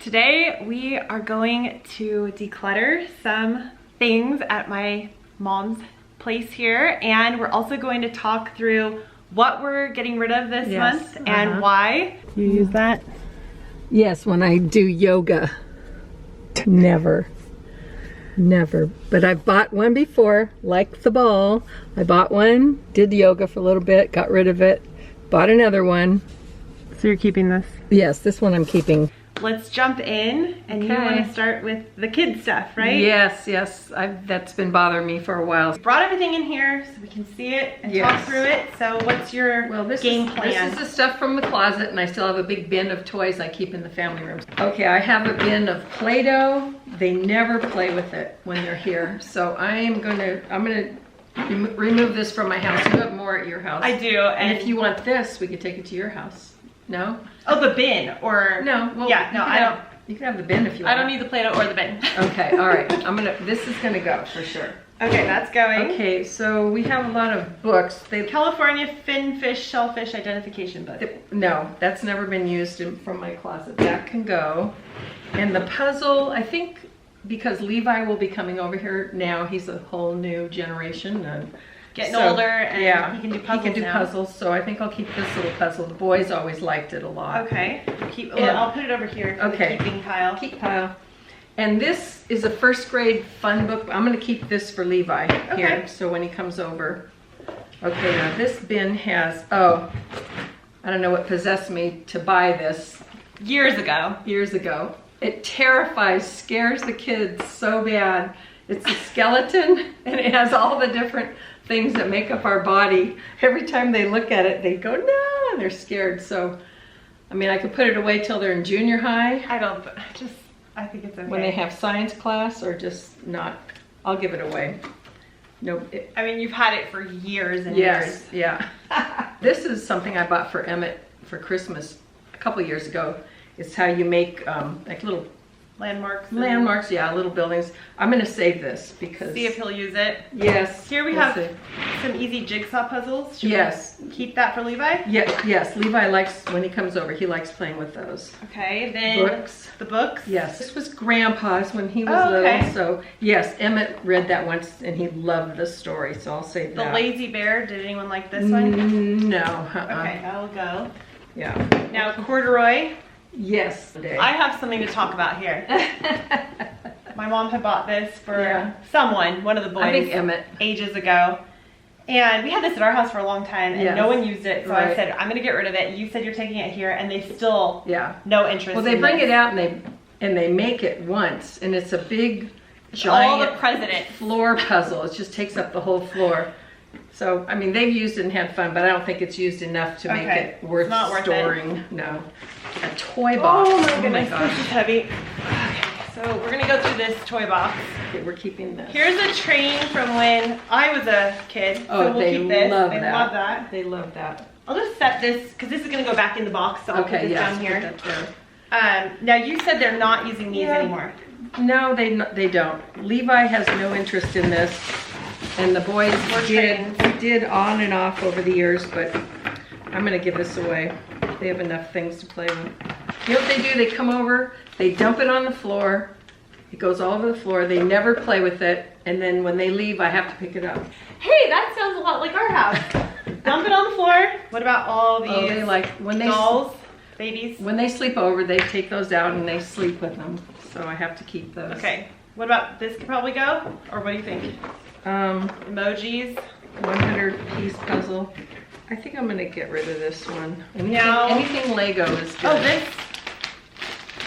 Today we are going to declutter some things at my mom's place here, and we're also going to talk through what we're getting rid of this month and why. You use that? Yes, when I do yoga. Never. But I've bought one before, like the ball. I bought one, did yoga for a little bit, got rid of it, bought another one. So you're keeping this? Yes, this one I'm keeping. Let's jump in, and you want to start with the kid stuff, right? Yes, that's been bothering me for a while. We brought everything in here so we can see it and talk through it. So what's your game plan? This is the stuff from the closet, and I still have a big bin of toys I keep in the family rooms. Okay, I have a bin of Play-Doh. They never play with it when they're here. So I'm gonna remove this from my house. You have more at your house. I do. And if you want this, we could take it to your house. No? Oh, the bin, or no? Well, yeah, no, I don't. You can have the bin if you want. I don't need the Play-Doh or the bin. Okay, all right. This is gonna go for sure. Okay, that's going. Okay, so we have a lot of books. California Finfish Shellfish Identification book. No, that's never been used from my closet. That can go. And the puzzle, I think, because Levi will be coming over here now. He's a whole new generation and getting older, and he can do puzzles. He can do puzzles, so I think I'll keep this little puzzle. The boys always liked it a lot. Okay. I'll put it over here for the keeping pile. Keep pile. And this is a first grade fun book. I'm going to keep this for Levi here, so when he comes over. Okay, now this bin has, I don't know what possessed me to buy this. Years ago. It scares the kids so bad. It's a skeleton, and it has all the different things that make up our body. Every time they look at it, they go, no, and they're scared. So, I mean, I could put it away till they're in junior high. I think it's okay. When they have science class, or just not. I'll give it away. No. I mean, you've had it for years and years. Yeah. This is something I bought for Emmett for Christmas a couple years ago. It's how you make like little landmarks, little buildings. I'm going to save this because... See if he'll use it. Yes. Here we have some easy jigsaw puzzles. Should we keep that for Levi? Yes. Levi likes, when he comes over, he likes playing with those. Okay, then the books? Yes. This was Grandpa's when he was little. So, yes, Emmett read that once and he loved the story, so I'll save that. The Lazy Bear, did anyone like this one? No. Okay, that'll go. Yeah. Now, corduroy. Yes. I have something to talk about here. My mom had bought this for one of the boys, I think Emmett, ages ago. And we had this at our house for a long time, and no one used it. So I said, I'm going to get rid of it. You said you're taking it here, and they still no interest. Well, they bring it out and they make it once, and it's a big, giant floor puzzle. It just takes up the whole floor. So, I mean, they've used it and had fun, but I don't think it's used enough to make it worth storing. No. A toy box. Oh my goodness, this is heavy. Okay, so we're gonna go through this toy box. Okay, we're keeping this. Here's a train from when I was a kid. Oh, so we'll keep this. Love they that. love that. They love that. I'll just set this, because this is gonna go back in the box, so I'll put this down here. Put that there. Now you said they're not using these anymore. No, they don't. Levi has no interest in this. And the boys did on and off over the years, but I'm going to give this away. They have enough things to play with. You know what they do? They come over, they dump it on the floor. It goes all over the floor. They never play with it. And then when they leave, I have to pick it up. Hey, that sounds a lot like our house. Dump it on the floor. What about all these they like when dolls, babies? When they sleep over, they take those out and they sleep with them. So I have to keep those. Okay. What about this? Could probably go? Or what do you think? Emojis. 100-piece puzzle. I think I'm gonna get rid of this one. Anything Lego is good. Oh, this?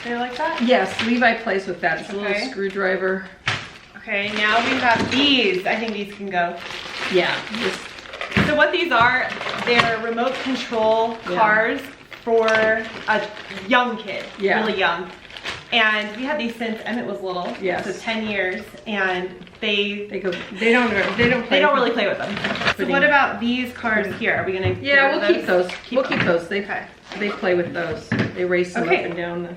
They like that? Yes, Levi plays with that. It's a little screwdriver. Okay, now we have these. I think these can go. Yeah. So what these are, they're remote control cars for a young kid, really young. And we had these since Emmett was little, so 10 years, and they don't really play with them. So what about these cars here? Are we gonna? Yeah, we'll keep those. We'll keep those. They play with those. They race them up and down.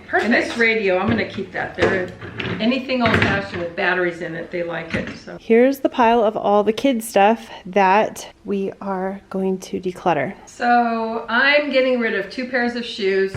Perfect. And this radio, I'm gonna keep that. They're anything old-fashioned with batteries in it. They like it. So here's the pile of all the kids stuff that we are going to declutter. So I'm getting rid of 2 pairs of shoes.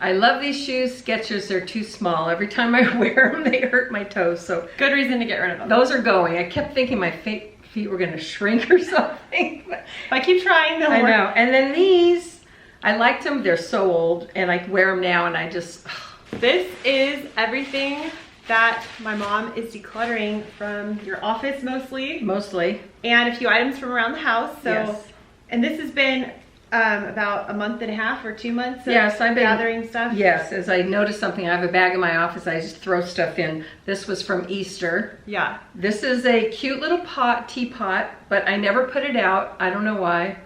I love these shoes. Skechers, they're too small. Every time I wear them, they hurt my toes. So good reason to get rid of them. Those are going. I kept thinking my feet were going to shrink or something. But if I keep trying, they'll work. I know. And then these, I liked them. They're so old, and I wear them now, and I just... This is everything that my mom is decluttering from your office mostly. Mostly. And a few items from around the house. So, yes. And this has been about a month and a half or 2 months of yes, I've been gathering stuff. Yes, as I noticed something, I have a bag in my office, I just throw stuff in. This was from Easter. Yeah. This is a cute little teapot, but I never put it out. I don't know why.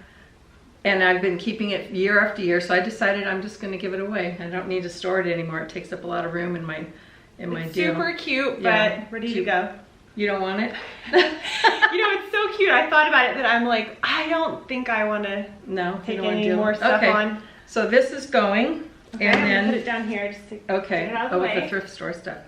And I've been keeping it year after year, so I decided I'm just going to give it away. I don't need to store it anymore. It takes up a lot of room in my deal. Super cute, but ready to go. You don't want it? You know, it's so cute. I thought about it, but I'm like, I don't think I want to take any more stuff on. So this is going. Okay, and then put it down here just to get it out of the way. With the thrift store stuff.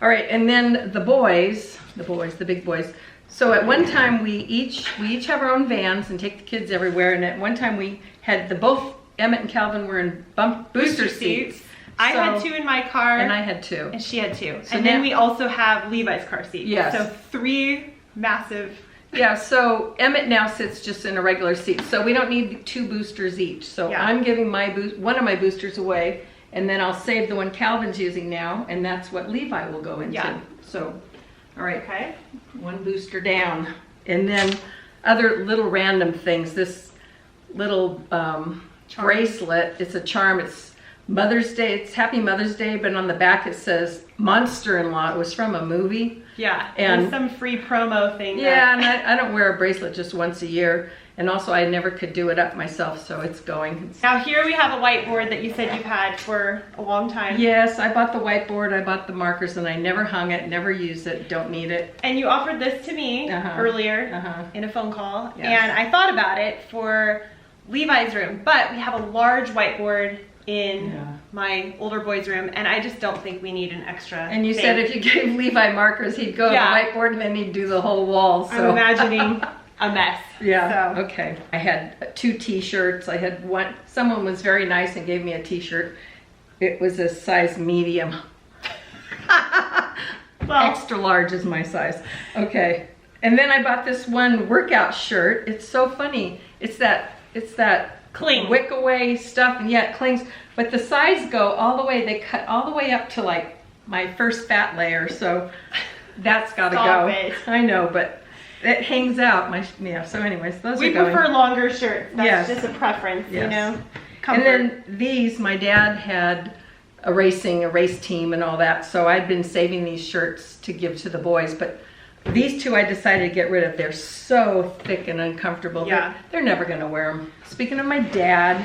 All right, and then the big boys. So at one time we each have our own vans and take the kids everywhere. And at one time we had both Emmett and Calvin were in booster seats. I had 2 in my car. And I had 2. And she had 2. So and then we also have Levi's car seat. Yes. So 3 massive. Yeah, so Emmett now sits just in a regular seat. So we don't need 2 boosters each. So I'm giving one of my boosters away, and then I'll save the one Calvin's using now, and that's what Levi will go into. Yeah. So, all right. Okay. 1 booster down. And then other little random things. This little bracelet, it's a charm. It's Mother's Day. It's Happy Mother's Day, but on the back it says Monster-in-Law. It was from a movie. Yeah, and some free promo thing. Yeah, and I don't wear a bracelet just once a year. And also I never could do it up myself, so it's going. Now here we have a whiteboard that you said you've had for a long time. Yes, I bought the whiteboard, I bought the markers, and I never hung it, never used it, don't need it. And you offered this to me earlier in a phone call. Yes. And I thought about it for Levi's room, but we have a large whiteboard in my older boy's room, and I just don't think we need an extra And you said if you gave Levi markers, he'd go to the whiteboard and then he'd do the whole wall. So. I'm imagining a mess. Yeah, so. Okay. I had 2 t-shirts. I had one, someone was very nice and gave me a t-shirt. It was a size medium. Well, extra large is my size. Okay. And then I bought this one workout shirt. It's so funny. It's that cling wick away stuff, and it clings, but the sides go all the way, they cut all the way up to like my first fat layer, so that's gotta go. It. I know, but it hangs out. So anyways, those we are going. prefer longer shirts. That's just a preference, you know. Comfort. And then these, my dad had a race team and all that, so I'd been saving these shirts to give to the boys, but these 2 I decided to get rid of. They're so thick and uncomfortable. Yeah. They're never going to wear them. Speaking of my dad,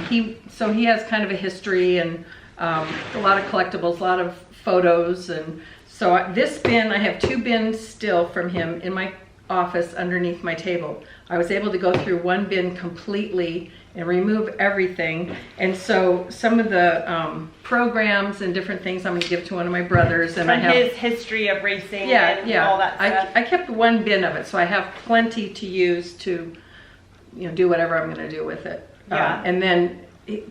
he has kind of a history and a lot of collectibles, a lot of photos. And so this bin, I have 2 bins still from him in my office underneath my table. I was able to go through one bin completely and remove everything. And so some of the programs and different things I'm going to give to one of my brothers. And from his history of racing and all that stuff. I kept one bin of it, so I have plenty to use to, do whatever I'm going to do with it. Yeah. And then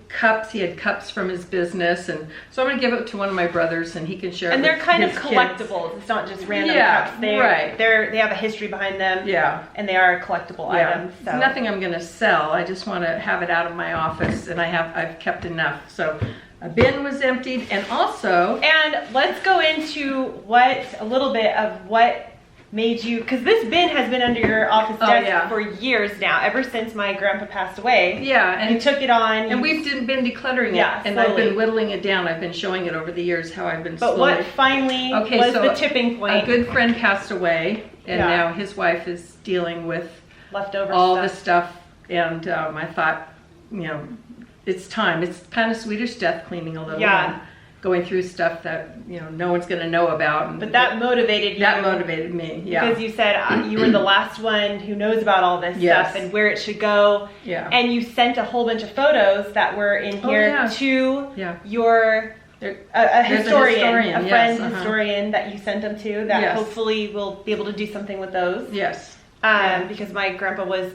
cups, he had cups from his business, and so I'm going to give it to one of my brothers, and he can share. And it they're with kind of his collectibles. Kids. It's not just random cups. They have a history behind them. Yeah. And they are collectible items. So. It's nothing I'm going to sell. I just want to have it out of my office, and I've kept enough. So a bin was emptied, and also. And let's go into a little bit of what made you, because this bin has been under your office desk for years now, ever since my grandpa passed away. Yeah, and you took it on. And we've been decluttering it, and I've been whittling it down. I've been showing it over the years how I've been slowly. But what finally was the tipping point? A good friend passed away, and now his wife is dealing with leftover all the stuff. And I thought, it's time. It's kind of Swedish death cleaning a little. Yeah. Going through stuff that no one's going to know about. But that motivated you. That motivated me, Because you said you were the last one who knows about all this stuff and where it should go. Yeah. And you sent a whole bunch of photos that were in here to your a historian, a friend historian that you sent them to that hopefully will be able to do something with those. Yes. Because my grandpa was,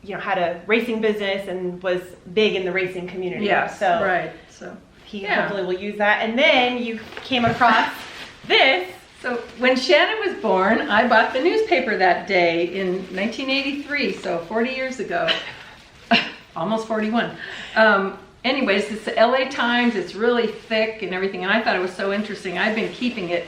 had a racing business and was big in the racing community. Yes. So right. So. he hopefully will use that. And then you came across this. So when Shannon was born, I bought the newspaper that day in 1983, so 40 years ago. Almost 41. Anyways, it's the LA Times. It's really thick and everything, and I thought it was so interesting. I've been keeping it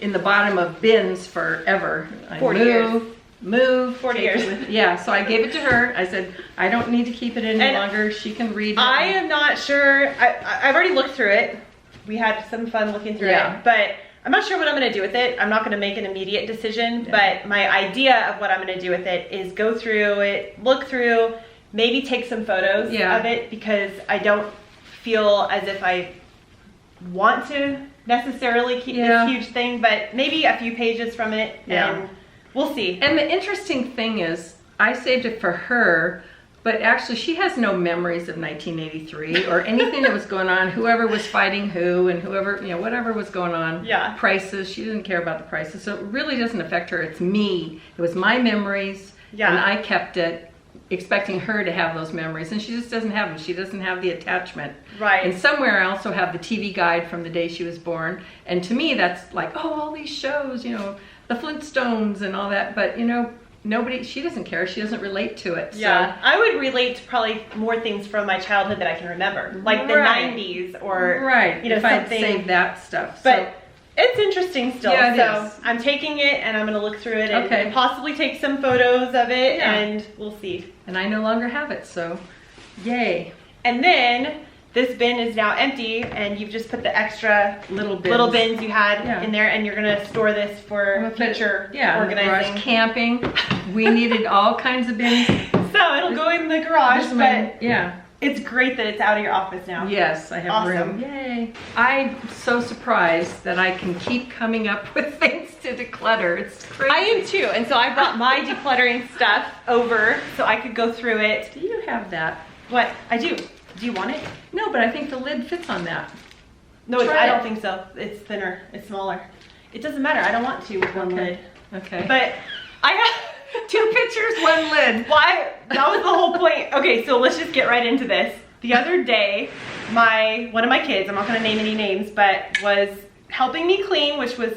in the bottom of bins forever. 40 years. Move. 40 years. Yeah, so I gave it to her. I said, I don't need to keep it any longer. She can read it. I am not sure. I've already looked through it. We had some fun looking through it, but I'm not sure what I'm going to do with it. I'm not going to make an immediate decision, but my idea of what I'm going to do with it is go through it, look through, maybe take some photos of it, because I don't feel as if I want to necessarily keep this huge thing, but maybe a few pages from it, and we'll see. And the interesting thing is, I saved it for her, but actually she has no memories of 1983 or anything that was going on, whoever was fighting who, and whoever, you know, whatever was going on. Prices, she didn't care about the prices, so it really doesn't affect her. It's me. It was my memories, and I kept it, expecting her to have those memories, and she just doesn't have them. She doesn't have the attachment. And somewhere I also have the TV guide from the day she was born, and to me that's like, oh, all these shows, you know, the Flintstones and all that, but you know, she doesn't care. She doesn't relate to it. So. I would relate to probably more things from my childhood that I can remember, like the 90s or you know, if something. I'd saved that stuff. But it's interesting still. Yeah, so I'm taking it and I'm going to look through it and possibly take some photos of it, and we'll see. And I no longer have it, so yay. And then this bin is now empty, and you've just put the extra little bins you had in there, and you're going to store this for future organizing. Camping. We needed all kinds of bins. So it'll go in the garage, but it's great that it's out of your office now. Yes, I have room. Yay. I'm so surprised that I can keep coming up with things to declutter. It's crazy. I am too, and so I brought my decluttering stuff over so I could go through it. Do you have that? What? I do. Do you want it? No, but I think the lid fits on that. No, I don't think so. It's thinner. It's smaller. It doesn't matter. I don't want to with one lid. Okay. But I have 2 pictures, 1 lid. Why? That was the whole point. Okay, so let's just get right into this. The other day, one of my kids, I'm not going to name any names, but was helping me clean, which was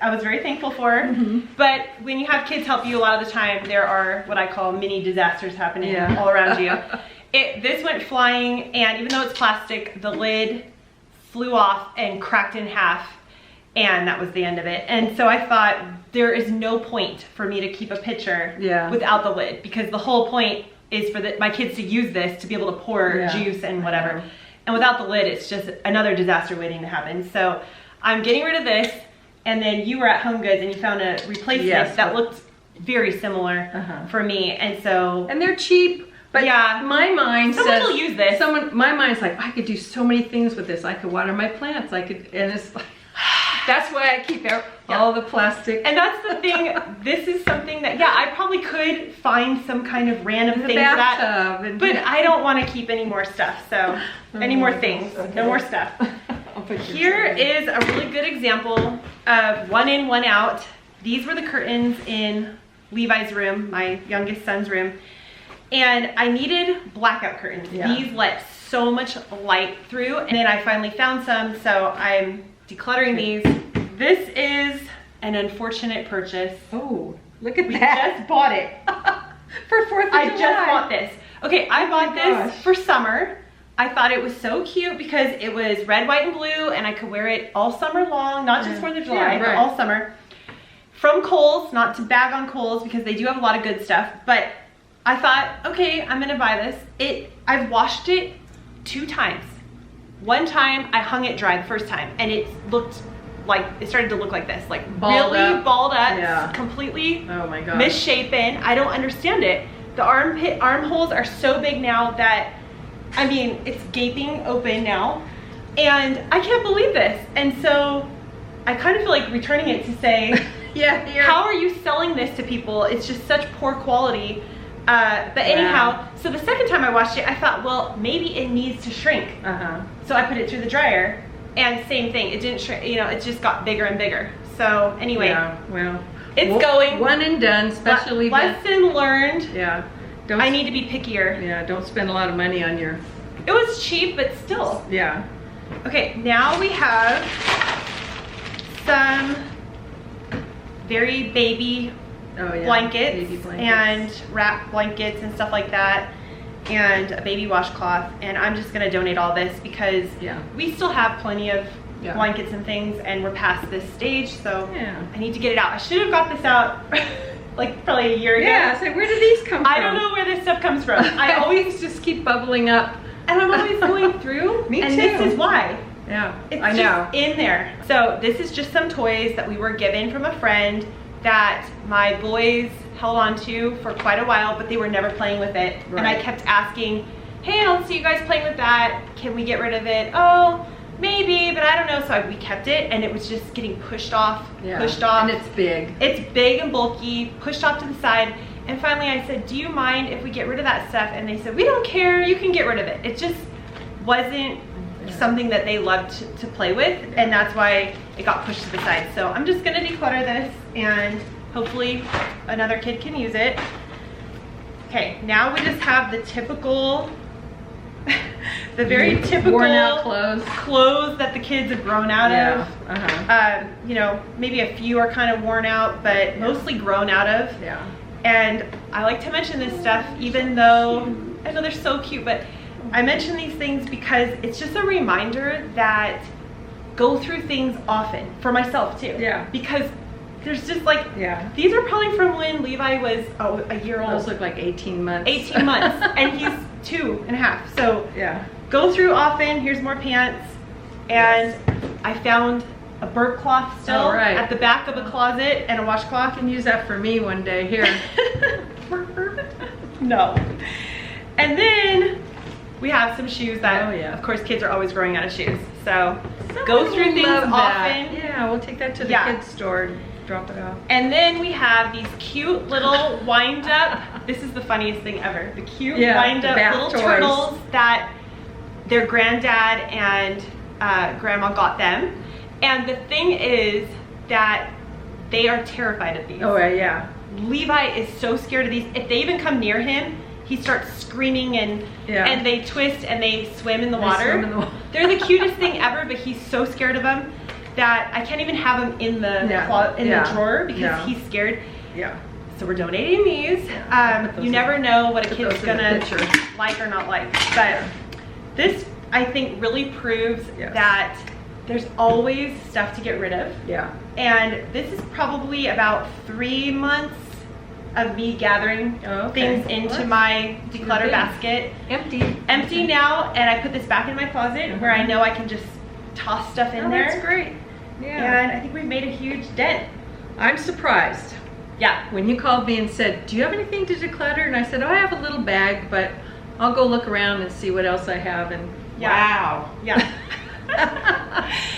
I was very thankful for. But when you have kids help you, a lot of the time there are what I call mini disasters happening all around you. This went flying, and even though it's plastic, the lid flew off and cracked in half, and that was the end of it. And so I thought, there is no point for me to keep a picture without the lid, because the whole point is for my kids to use this to be able to pour juice and whatever. And without the lid, it's just another disaster waiting to happen. So I'm getting rid of this, and then you were at Home Goods and you found a replacement that looked very similar for me. And so... And they're cheap. But my mind someone will use this. My mind's like, I could do so many things with this. I could water my plants. I could, and it's like, that's why I keep all the plastic. And that's the thing. This is something that, I probably could find some kind of random thing for that. But I don't want to keep any more stuff. So, any more things. No more stuff. Here is a really good example of 1 in, 1 out. These were the curtains in Levi's room, my youngest son's room. And I needed blackout curtains. These let so much light through, and then I finally found some, so I'm decluttering these. This is an unfortunate purchase. Oh, look at that. We just bought it. For 4th of July. I just bought this. Okay, I bought this for summer. I thought it was so cute because it was red, white, and blue, and I could wear it all summer long, not just 4th of July, but all summer. From Kohl's, not to bag on Kohl's because they do have a lot of good stuff, but I thought, okay, I'm gonna buy this. I've washed it 2 times. One time I hung it dry the first time, and it started to look like this, like balled up, completely misshapen. I don't understand it. The armholes are so big now that, I mean, it's gaping open now, and I can't believe this. And so I kind of feel like returning it to say, how are you selling this to people? It's just such poor quality. But anyhow, so the second time I washed it, I thought, well, maybe it needs to shrink. So I put it through the dryer, and same thing. It didn't shrink, you know, it just got bigger and bigger. So anyway, it's going. 1 and done, especially lesson learned. I need to be pickier. Don't spend a lot of money on your It was cheap, but still. Yeah. Okay, now we have some very baby blankets, baby blankets and wrap blankets and stuff like that, and a baby washcloth. And I'm just gonna donate all this because we still have plenty of blankets and things, and we're past this stage, so I need to get it out. I should have got this out like probably a year ago. Yeah, so where do these come from? I don't know where this stuff comes from. I always just keep bubbling up. And I'm always going through. Me and too. This is why. Yeah, it's I know. Just in there. So this is just some toys that we were given from a friend that my boys held on to for quite a while, but they were never playing with it. Right. And I kept asking, hey, I don't see you guys playing with that. Can we get rid of it? Oh, maybe, but I don't know. So we kept it, and it was just getting pushed off, pushed off. And it's big. It's big and bulky, pushed off to the side. And finally I said, do you mind if we get rid of that stuff? And they said, we don't care, you can get rid of it. It just wasn't something that they loved to play with, and that's why it got pushed to the side. So I'm just gonna declutter this, and hopefully another kid can use it. Okay, now we just have the typical, the very typical worn out clothes that the kids have grown out of. You know, maybe a few are kind of worn out, but mostly grown out of. Yeah. And I like to mention this stuff, even though I know they're so cute, but I mention these things because it's just a reminder that go through things often, for myself too. Yeah. Because there's just like, these are probably from when Levi was a year old. Those look like 18 months. 18 months, and he's 2.5. So go through often. Here's more pants. And I found a burp cloth still at the back of a closet, and a washcloth. You can use that for me one day. Here. No. And then we have some shoes that, of course, kids are always growing out of shoes. So go through things often. Yeah, we'll take that to the kids store and drop it off. And then we have these cute little wind up. This is the funniest thing ever. The cute wind up little turtles that their granddad and grandma got them. And the thing is that they are terrified of these. Oh yeah. Levi is so scared of these. If they even come near him, he starts screaming, and they twist and they swim in the water. They're the cutest thing ever, but he's so scared of them that I can't even have him in the the drawer because he's scared. Yeah. So we're donating these. You never know what a kid's gonna like or not like. But this, I think, really proves that there's always stuff to get rid of. Yeah. And this is probably about 3 months of me gathering things into my declutter basket. Empty now, and I put this back in my closet where I know I can just toss stuff in there. That's great. Yeah. And I think we've made a huge dent. I'm surprised. Yeah. When you called me and said, do you have anything to declutter? And I said, oh, I have a little bag, but I'll go look around and see what else I have. And wow. Yeah.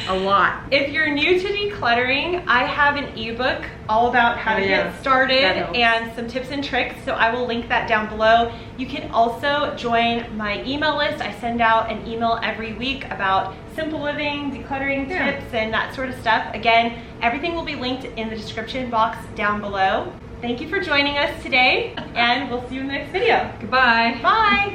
A lot. If you're new to decluttering, I have an ebook all about how to get started and some tips and tricks, so I will link that down below. You can also join my email list. I send out an email every week about simple living, decluttering tips, and that sort of stuff. Again, everything will be linked in the description box down below. Thank you for joining us today, and we'll see you in the next video. Goodbye. Bye.